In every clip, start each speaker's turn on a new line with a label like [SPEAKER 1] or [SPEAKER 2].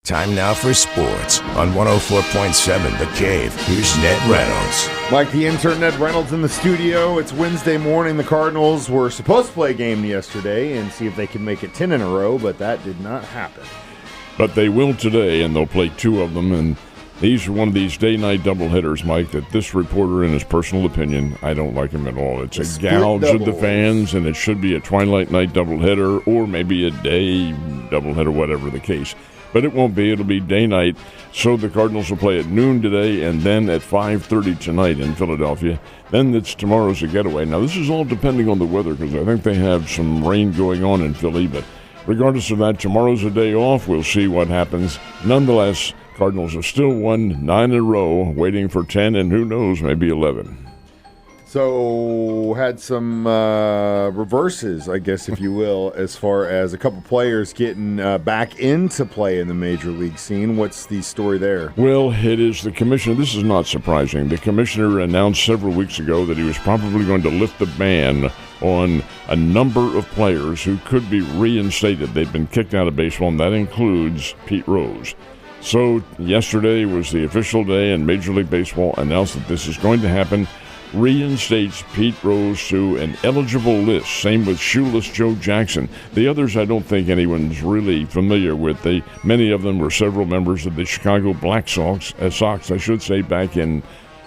[SPEAKER 1] Time now for sports on 104.7 The Cave. Here's Ned Reynolds.
[SPEAKER 2] Mike, the intern, Ned Reynolds in the studio. It's Wednesday morning. The Cardinals were supposed to play a game yesterday and see if they could make it 10 in a row, but that did not happen.
[SPEAKER 3] But they will today, and they'll play two of them. And these are one of these day-night doubleheaders, Mike, that this reporter, in his personal opinion, I don't like him at all. It's a gouge of the fans, and it should be a twilight night doubleheader or maybe a day doubleheader, whatever the case. But it won't be. It'll be day-night. So the Cardinals will play at noon today and then at 5:30 tonight in Philadelphia. Then it's tomorrow's a getaway. Now, this is all depending on the weather because I think they have some rain going on in Philly. But regardless of that, tomorrow's a day off. We'll see what happens. Nonetheless, Cardinals have still won 9 in a row, waiting for 10 and who knows, maybe 11.
[SPEAKER 2] So had some reverses, I guess, if you will, as far as a couple players getting back into play in the major league scene. What's the story there?
[SPEAKER 3] Well, it is the commissioner. This is not surprising. The commissioner announced several weeks ago that he was probably going to lift the ban on a number of players who could be reinstated. They've been kicked out of baseball, and that includes Pete Rose. So yesterday was the official day, and Major League Baseball announced that this is going to happen. Reinstates Pete Rose to an eligible list. Same with Shoeless Joe Jackson. The others I don't think anyone's really familiar with. Many of them were several members of the Chicago Black Sox, back in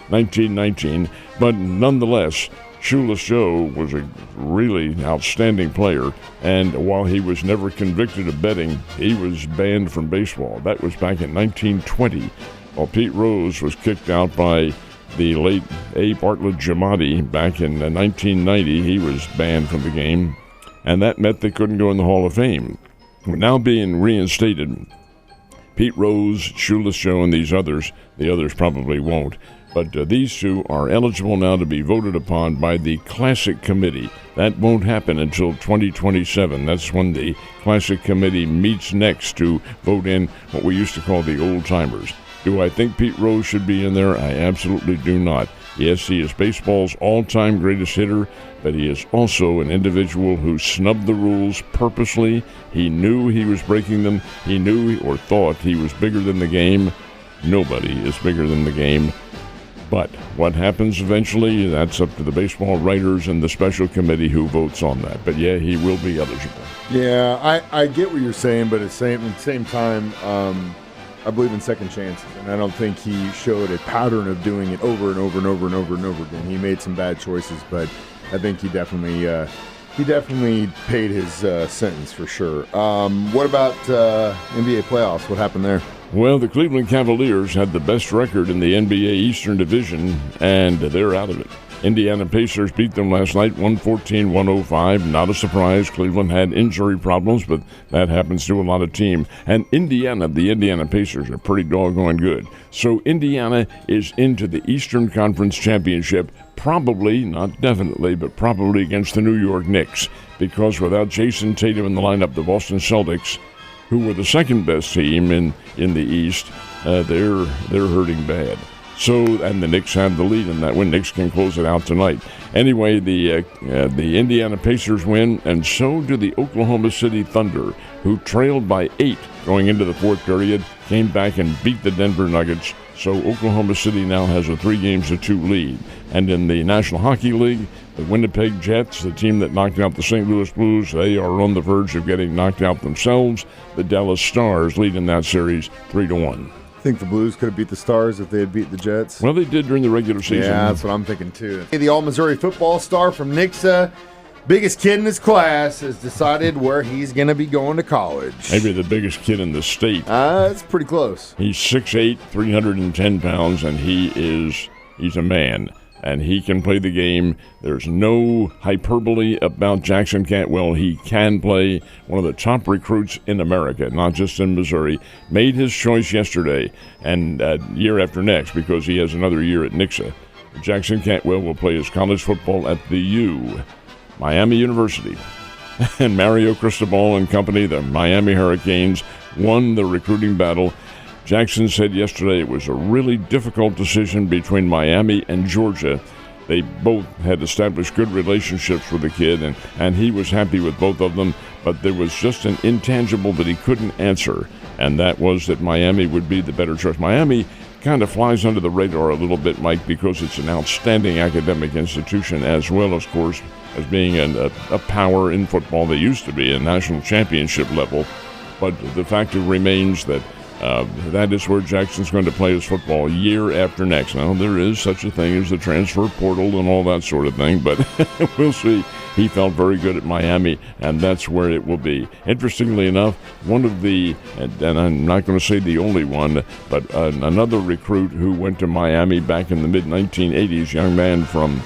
[SPEAKER 3] 1919. But nonetheless, Shoeless Joe was a really outstanding player, and while he was never convicted of betting, he was banned from baseball. That was back in 1920, while Pete Rose was kicked out by the late A. Bartlett Giamatti back in 1990. He was banned from the game, and that meant they couldn't go in the Hall of Fame. Now being reinstated, Pete Rose, Shoeless Joe, and the others probably won't, but these two are eligible now to be voted upon by the Classic Committee. That won't happen until 2027. That's when the Classic Committee meets next to vote in what we used to call the old-timers. Do I think Pete Rose should be in there? I absolutely do not. Yes, he is baseball's all-time greatest hitter, but he is also an individual who snubbed the rules purposely. He knew he was breaking them. He knew or thought he was bigger than the game. Nobody is bigger than the game. But what happens eventually, that's up to the baseball writers and the special committee who votes on that. But, yeah, he will be eligible.
[SPEAKER 2] Yeah, I get what you're saying, but at the same time, I believe in second chances, and I don't think he showed a pattern of doing it over and over and over and over and over again. He made some bad choices, but I think he definitely paid his sentence for sure. What about NBA playoffs? What happened there?
[SPEAKER 3] Well, the Cleveland Cavaliers had the best record in the NBA Eastern Division, and they're out of it. Indiana Pacers beat them last night, 114-105. Not a surprise. Cleveland had injury problems, but that happens to a lot of teams. And the Indiana Pacers are pretty doggone good. So Indiana is into the Eastern Conference Championship, probably, not definitely, but probably against the New York Knicks. Because without Jason Tatum in the lineup, the Boston Celtics, who were the second best team in the East, they're hurting bad. So, and the Knicks have the lead in that win. Knicks can close it out tonight. Anyway, the Indiana Pacers win, and so do the Oklahoma City Thunder, who trailed by 8 going into the fourth period, came back and beat the Denver Nuggets. So Oklahoma City now has a 3-2 lead. And in the National Hockey League, the Winnipeg Jets, the team that knocked out the St. Louis Blues, they are on the verge of getting knocked out themselves. The Dallas Stars lead in that series 3-1.
[SPEAKER 2] Think the Blues could have beat the Stars if they had beat the Jets?
[SPEAKER 3] Well, they did during the regular season.
[SPEAKER 2] Yeah, that's what I'm thinking, too. The All-Missouri football star from Nixa, biggest kid in his class, has decided where he's going to be going to college.
[SPEAKER 3] Maybe the biggest kid in the state.
[SPEAKER 2] It's pretty close.
[SPEAKER 3] He's 6'8", 310 pounds, and he's a man. And he can play the game. There's no hyperbole about Jackson Cantwell. He can play. One of the top recruits in America, not just in Missouri. Made his choice yesterday and year after next because he has another year at Nixa. Jackson Cantwell will play his college football at the U, Miami University. And Mario Cristobal and company, the Miami Hurricanes, won the recruiting battle. Jackson said yesterday it was a really difficult decision between Miami and Georgia. They both had established good relationships with the kid, and he was happy with both of them, but there was just an intangible that he couldn't answer. and that was that Miami would be the better choice. Miami kind of flies under the radar a little bit, Mike, because it's an outstanding academic institution, as well, of course, as being a power in football. They used to be a national championship level, but the fact remains that that is where Jackson's going to play his football year after next. Now, there is such a thing as the transfer portal and all that sort of thing, but we'll see. He felt very good at Miami, and that's where it will be. Interestingly enough, one of the, and I'm not going to say the only one, but another recruit who went to Miami back in the mid-1980s, young man from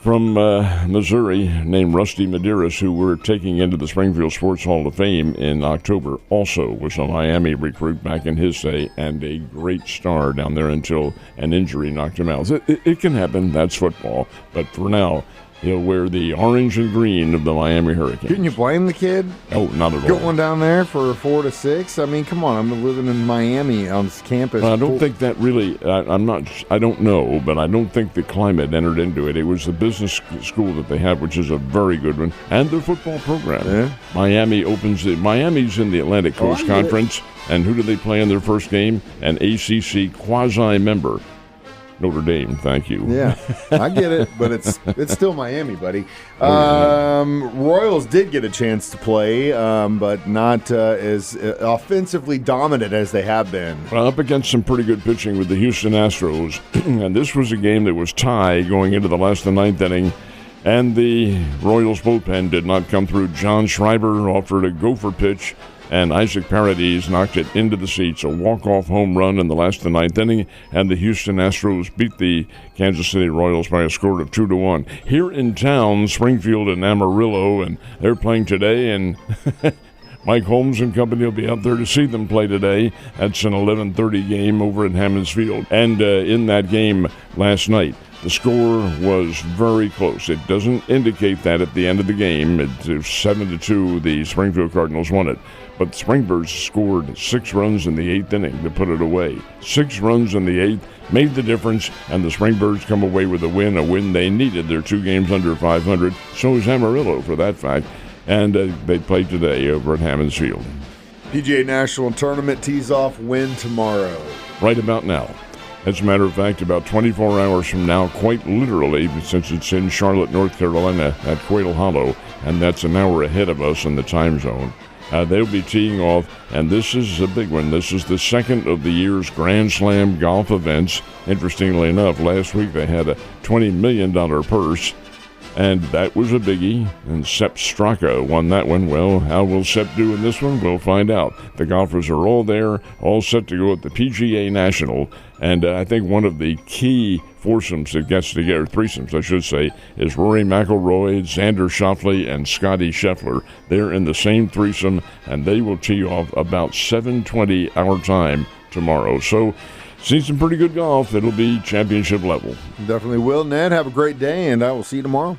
[SPEAKER 3] Missouri named Rusty Medeiros, who we're taking into the Springfield Sports Hall of Fame in October, also was a Miami recruit back in his day and a great star down there until an injury knocked him out. It can happen. That's football. But for now, he'll wear the orange and green of the Miami Hurricanes.
[SPEAKER 2] Couldn't you blame the kid?
[SPEAKER 3] Oh, not at all.
[SPEAKER 2] Going down there for 4 to 6? I mean, come on. I'm living in Miami on this campus.
[SPEAKER 3] I don't think that really, I don't know, but I don't think the climate entered into it. It was the business school that they have, which is a very good one, and the football program.
[SPEAKER 2] Yeah.
[SPEAKER 3] Miami's in the Atlantic Coast Conference, and who do they play in their first game? An ACC quasi-member. Notre Dame, thank you.
[SPEAKER 2] Yeah, I get it, but it's still Miami, buddy. Royals did get a chance to play, but not as offensively dominant as they have been.
[SPEAKER 3] Well, up against some pretty good pitching with the Houston Astros, and this was a game that was tied going into the last of the ninth inning, and the Royals bullpen did not come through. John Schreiber offered a gopher pitch, and Isaac Paradis knocked it into the seats, a walk-off home run in the last of the ninth inning, and the Houston Astros beat the Kansas City Royals by a score of 2-1. Here in town, Springfield and Amarillo, and they're playing today, and Mike Holmes and company will be out there to see them play today. That's an 11:30 game over at Hammons Field. And in that game last night, the score was very close. It doesn't indicate that at the end of the game. It's 7-2, the Springfield Cardinals won it. But the Springbirds scored 6 runs in the 8th inning to put it away. 6 runs in the 8th made the difference, and the Springbirds come away with a win they needed. They're 2 games under 500. So is Amarillo, for that fact. And they play today over at Hammons Field.
[SPEAKER 2] PGA National Tournament tees off win tomorrow.
[SPEAKER 3] Right about now. As a matter of fact, about 24 hours from now, quite literally, since it's in Charlotte, North Carolina at Quail Hollow, and that's an hour ahead of us in the time zone. They'll be teeing off, and this is a big one. This is the second of the year's Grand Slam golf events. Interestingly enough, last week they had a $20 million purse, and that was a biggie, and Sepp Straka won that one. Well, how will Sepp do in this one? We'll find out. The golfers are all there, all set to go at the PGA National, and I think one of the key foursomes that gets together, threesomes I should say, is Rory McIlroy, Xander Schauffele, and Scotty Scheffler. They're in the same threesome, and they will tee off about 7:20 our time tomorrow. So, see some pretty good golf. It'll be championship level.
[SPEAKER 2] Definitely will. Ned, have a great day, and I will see you tomorrow.